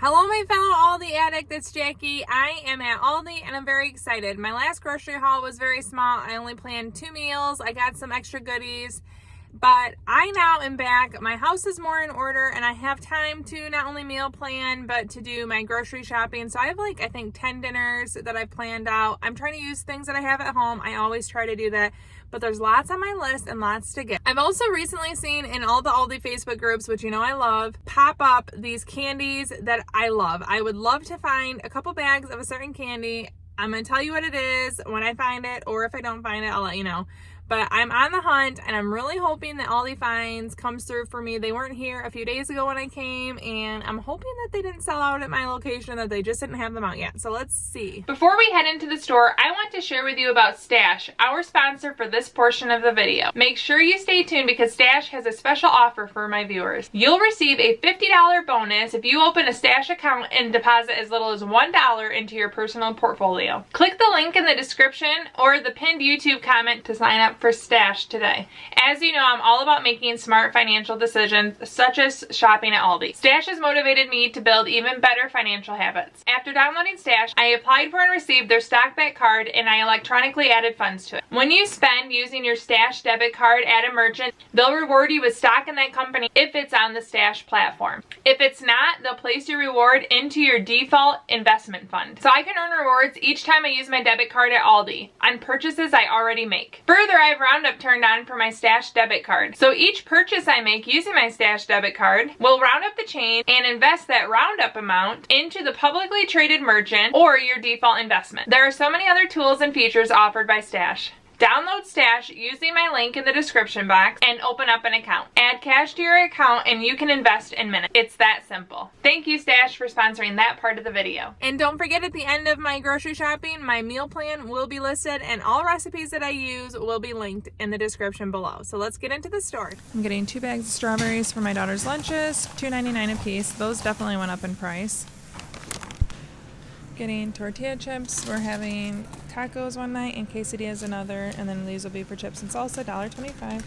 Hello, my fellow Aldi addict, it's Jackie. I am at Aldi and I'm very excited. My last grocery haul was very small. I only planned 2 meals. I got some extra goodies, but I now am back. My house is more in order and I have time to not only meal plan, but to do my grocery shopping. So I have I think 10 dinners that I've planned out. I'm trying to use things that I have at home. I always try to do that, but there's lots on my list and lots to get. I've also recently seen in all the Aldi Facebook groups, which you know I love, pop up these candies that I love. I would love to find a couple bags of a certain candy. I'm going to tell you what it is when I find it, or if I don't find it, I'll let you know. But I'm on the hunt and I'm really hoping that Aldi Finds comes through for me. They weren't here a few days ago when I came, and I'm hoping that they didn't sell out at my location, that they just didn't have them out yet. So let's see. Before we head into the store, I want to share with you about Stash, our sponsor for this portion of the video. Make sure you stay tuned because Stash has a special offer for my viewers. You'll receive a $50 bonus if you open a Stash account and deposit as little as $1 into your personal portfolio. Click the link in the description or the pinned YouTube comment to sign up for Stash today. As you know, I'm all about making smart financial decisions, such as shopping at Aldi. Stash has motivated me to build even better financial habits. After downloading Stash, I applied for and received their stock-back card, and I electronically added funds to it. When you spend using your Stash debit card at a merchant, they'll reward you with stock in that company if it's on the Stash platform. If it's not, they'll place your reward into your default investment fund. So I can earn rewards each time I use my debit card at Aldi on purchases I already make. Further, I have Roundup turned on for my Stash debit card. So each purchase I make using my Stash debit card will round up the change and invest that Roundup amount into the publicly traded merchant or your default investment. There are so many other tools and features offered by Stash. Download Stash using my link in the description box and open up an account. Add cash to your account and you can invest in minutes. It's that simple. Thank you, Stash, for sponsoring that part of the video. And don't forget, at the end of my grocery shopping, my meal plan will be listed and all recipes that I use will be linked in the description below. So let's get into the store. I'm getting 2 bags of strawberries for my daughter's lunches, $2.99 a piece. Those definitely went up in price. Getting tortilla chips. We're having tacos one night and quesadillas another, and then these will be for chips and salsa, $1.25.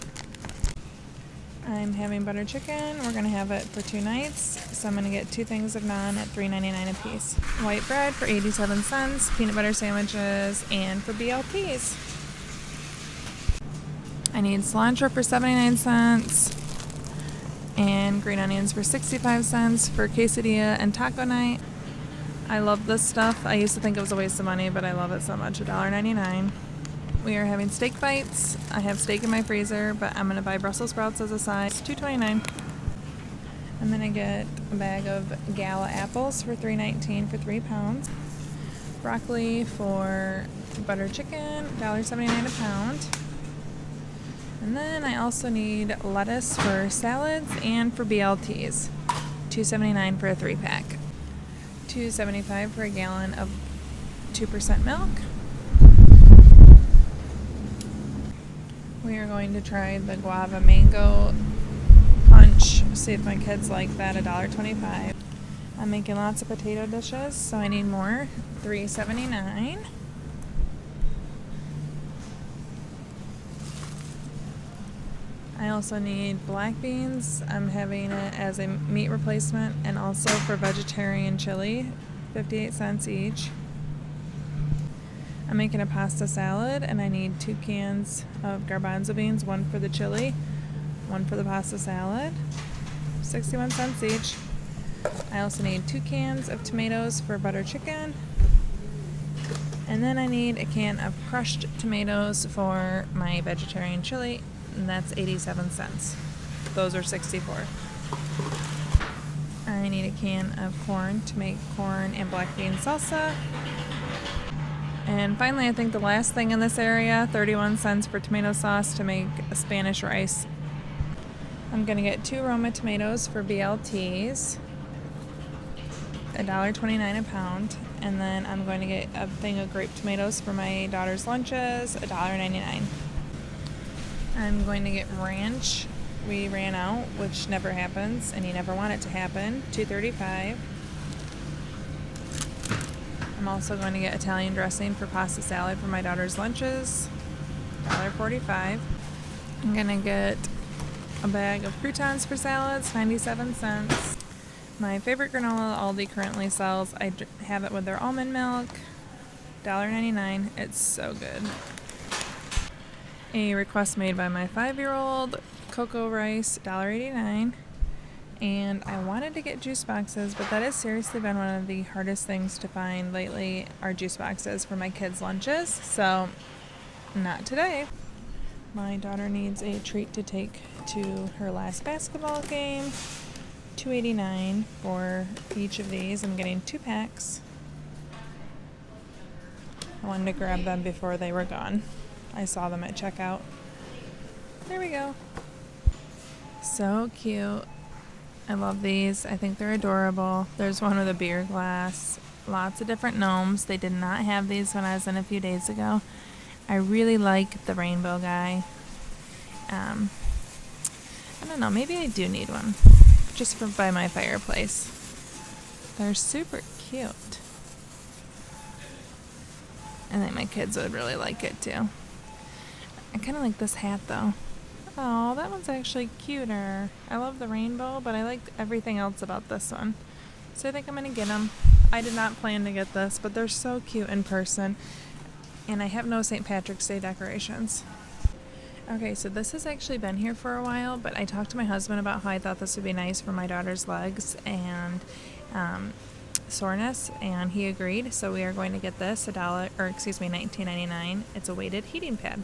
I'm having butter chicken. We're going to have it for 2 nights, so I'm going to get 2 things of naan at $3.99 a piece. White bread for 87 cents, peanut butter sandwiches, and for BLTs. I need cilantro for 79 cents and green onions for 65 cents for quesadilla and taco night. I love this stuff. I used to think it was a waste of money, but I love it so much. $1.99. We are having steak bites. I have steak in my freezer, but I'm going to buy Brussels sprouts as a side. It's $2.29. I'm going to get a bag of Gala apples for $3.19 for 3 pounds. Broccoli for butter chicken, $1.79 a pound. And then I also need lettuce for salads and for BLTs. $2.79 for a 3-pack. $2.75 for a gallon of 2% milk. We are going to try the Guava mango punch. See if my kids like that. $1.25. I'm making lots of potato dishes, so I need more. $3.79. I also need black beans. I'm having it as a meat replacement and also for vegetarian chili, 58 cents each. I'm making a pasta salad and I need 2 cans of garbanzo beans, 1 for the chili, 1 for the pasta salad, 61 cents each. I also need 2 cans of tomatoes for butter chicken. And then I need a can of crushed tomatoes for my vegetarian chili, and that's 87 cents. Those are 64. I need a can of corn to make corn and black bean salsa. And finally, I think the last thing in this area, 31 cents for tomato sauce to make a Spanish rice. I'm gonna get 2 Roma tomatoes for BLTs, $1.29 a pound. And then I'm going to get a thing of grape tomatoes for my daughter's lunches, $1.99. I'm going to get ranch. We ran out, which never happens, and you never want it to happen, $2.35. I'm also going to get Italian dressing for pasta salad for my daughter's lunches, $1.45. I'm going to get a bag of croutons for salads, 97 cents. My favorite granola Aldi currently sells. I have it with their almond milk. $1.99. It's so good. A request made by my 5-year-old. Cocoa rice, $1.89. And I wanted to get juice boxes, but that has seriously been one of the hardest things to find lately, are juice boxes for my kids' lunches. So, not today. My daughter needs a treat to take to her last basketball game. $2.89 for each of these. I'm getting 2 packs. I wanted to grab them before they were gone. I saw them at checkout. There we go. So cute. I love these. I think they're adorable. There's one with a beer glass. Lots of different gnomes. They did not have these when I was in a few days ago. I really like the rainbow guy. I don't know. Maybe I do need one. Just for by my fireplace. They're super cute. I think my kids would really like it too. I kind of like this hat though. Oh, that one's actually cuter. I love the rainbow, but I liked everything else about this one. So I think I'm going to get them. I did not plan to get this, but they're so cute in person. And I have no St. Patrick's Day decorations. Okay, so this has actually been here for a while, but I talked to my husband about how I thought this would be nice for my daughter's legs and soreness, and he agreed. So we are going to get this $19.99. It's a weighted heating pad.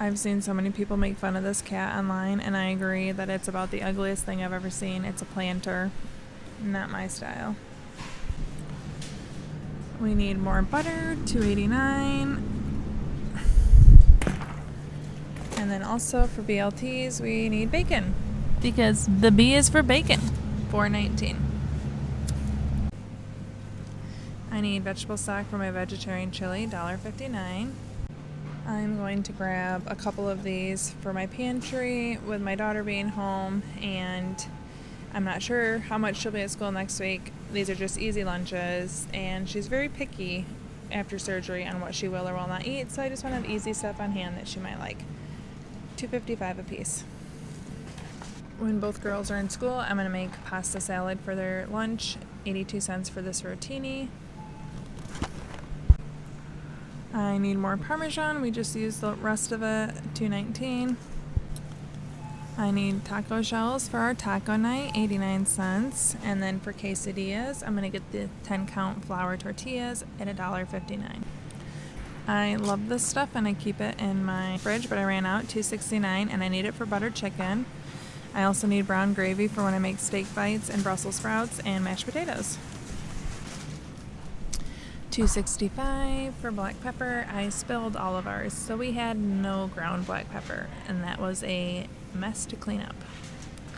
I've seen so many people make fun of this cat online, and I agree that it's about the ugliest thing I've ever seen. It's a planter. Not my style. We need more butter, $2.89. And then also for BLTs, we need bacon. Because the B is for bacon. $4.19. I need vegetable stock for my vegetarian chili, $1.59. I'm going to grab a couple of these for my pantry with my daughter being home, and I'm not sure how much she'll be at school next week. These are just easy lunches, and she's very picky after surgery on what she will or will not eat, so I just want to have easy stuff on hand that she might like. $2.55 a piece. When both girls are in school, I'm going to make pasta salad for their lunch, 82 cents for this rotini. I need more Parmesan. We just used the rest of it, $2.19. I need taco shells for our taco night, 89 cents. And then for quesadillas, I'm going to get the 10-count flour tortillas at $1.59. I love this stuff and I keep it in my fridge, but I ran out, $2.69, and I need it for buttered chicken. I also need brown gravy for when I make steak bites and Brussels sprouts and mashed potatoes. $2.65 for black pepper. I spilled all of ours, so we had no ground black pepper, and that was a mess to clean up.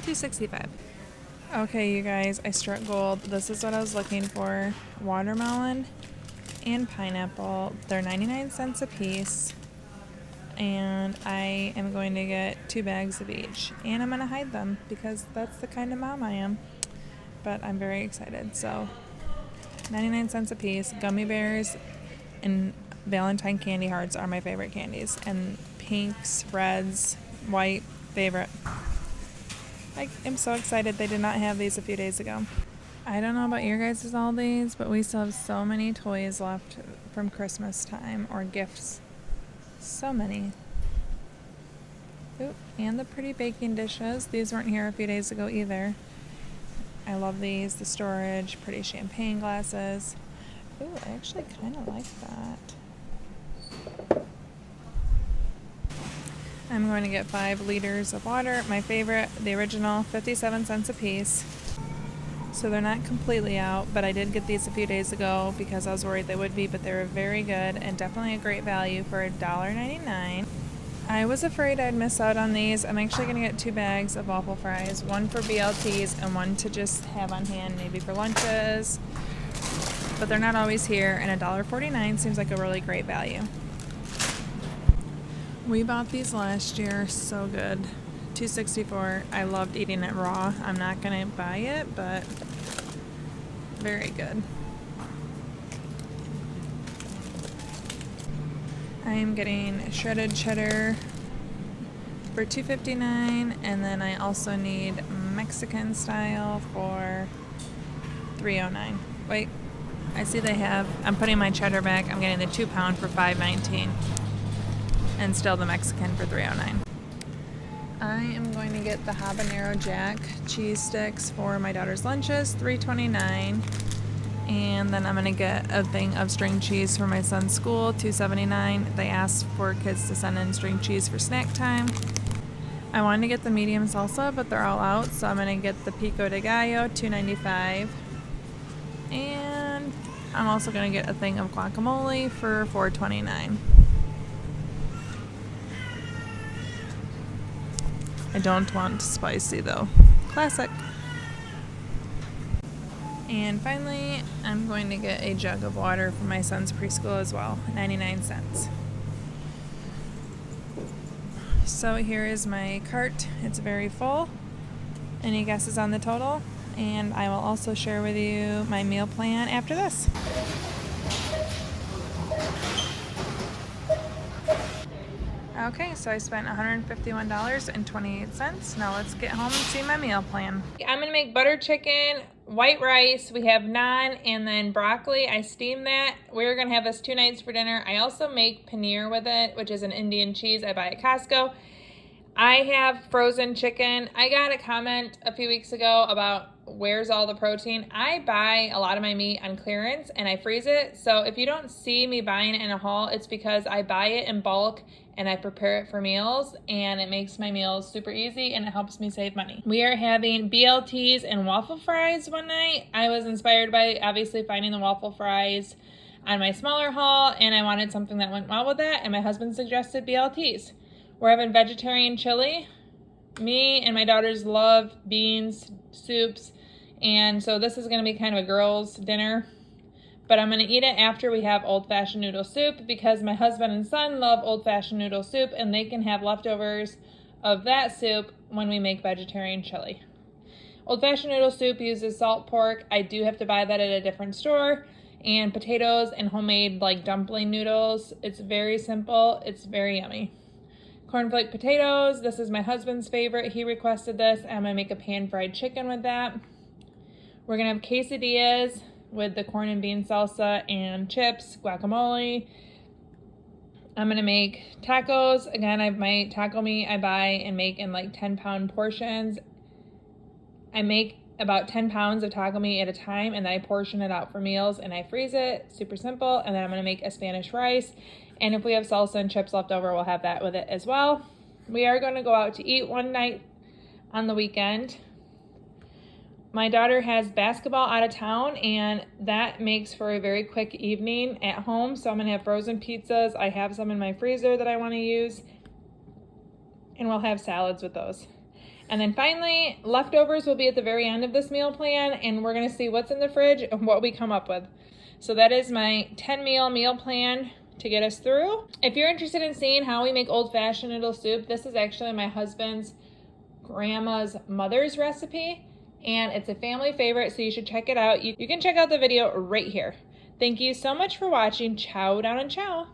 $2.65. Okay, you guys, I struck gold. This is what I was looking for. Watermelon and pineapple. They're 99 cents a piece, and I am going to get 2 bags of each, and I'm going to hide them because that's the kind of mom I am, but I'm very excited. So 99 cents a piece. Gummy bears and Valentine candy hearts are my favorite candies, and pinks, reds, white, favorite. I am so excited they did not have these a few days ago. I don't know about your guys' Aldi's, but we still have so many toys left from Christmas time, or gifts. So many. Ooh, and the pretty baking dishes. These weren't here a few days ago either. I love these. The storage, pretty champagne glasses. Ooh, I actually kind of like that. I'm going to get 5 liters of water. My favorite, the original, 57 cents a piece. So they're not completely out, but I did get these a few days ago because I was worried they would be, but they were very good and definitely a great value for $1.99. I was afraid I'd miss out on these. I'm actually going to get 2 bags of waffle fries, one for BLTs and one to just have on hand maybe for lunches. But they're not always here, and $1.49 seems like a really great value. We bought these last year, so good. $2.64. I loved eating it raw. I'm not going to buy it, but very good. I am getting shredded cheddar for $2.59, and then I also need Mexican style for $3.09. Wait, I see they have, I'm putting my cheddar back. I'm getting the 2-pound for $5.19. And still the Mexican for $3.09. I am going to get the Habanero Jack cheese sticks for my daughter's lunches, $3.29. And then I'm going to get a thing of string cheese for my son's school, $2.79. They asked for kids to send in string cheese for snack time. I wanted to get the medium salsa, but they're all out, so I'm going to get the pico de gallo, $2.95. And I'm also going to get a thing of guacamole for $4.29. I don't want spicy though. Classic. And finally, I'm going to get a jug of water for my son's preschool as well, 99 cents. So here is my cart. It's very full. Any guesses on the total? And I will also share with you my meal plan after this. Okay, so I spent $151.28. Now let's get home and see my meal plan. I'm gonna make butter chicken, white rice, we have naan, and then broccoli. I steam that. We're gonna have this 2 nights for dinner. I also make paneer with it, which is an Indian cheese I buy at Costco. I have frozen chicken. I got a comment a few weeks ago about where's all the protein. I buy a lot of my meat on clearance and I freeze it. So if you don't see me buying it in a haul, it's because I buy it in bulk and I prepare it for meals, and it makes my meals super easy and it helps me save money. We are having BLTs and waffle fries one night. I was inspired by obviously finding the waffle fries on my smaller haul, and I wanted something that went well with that, and my husband suggested BLTs. We're having vegetarian chili. Me and my daughters love beans, soups, and so this is gonna be kind of a girls' dinner. But I'm gonna eat it after we have old-fashioned noodle soup, because my husband and son love old-fashioned noodle soup, and they can have leftovers of that soup when we make vegetarian chili. Old-fashioned noodle soup uses salt pork. I do have to buy that at a different store. And potatoes and homemade like dumpling noodles. It's very simple. It's very yummy. Cornflake potatoes. This is my husband's favorite. He requested this. I'm gonna make a pan-fried chicken with that. We're gonna have quesadillas with the corn and bean salsa and chips, guacamole. I'm gonna make tacos. Again, I have my taco meat I buy and make in like 10-pound portions. I make about 10 pounds of taco meat at a time, and then I portion it out for meals and I freeze it. Super simple. And then I'm gonna make a Spanish rice. And if we have salsa and chips left over, we'll have that with it as well. We are gonna go out to eat one night on the weekend. My daughter has basketball out of town, and that makes for a very quick evening at home. So I'm gonna have frozen pizzas. I have some in my freezer that I wanna use, and we'll have salads with those. And then finally, leftovers will be at the very end of this meal plan, and we're gonna see what's in the fridge and what we come up with. So that is my 10-meal meal plan to get us through. If you're interested in seeing how we make old-fashioned noodle soup, this is actually my husband's grandma's mother's recipe, and it's a family favorite, so you should check it out. You can check out the video right here. Thank you so much for watching. Ciao down and ciao.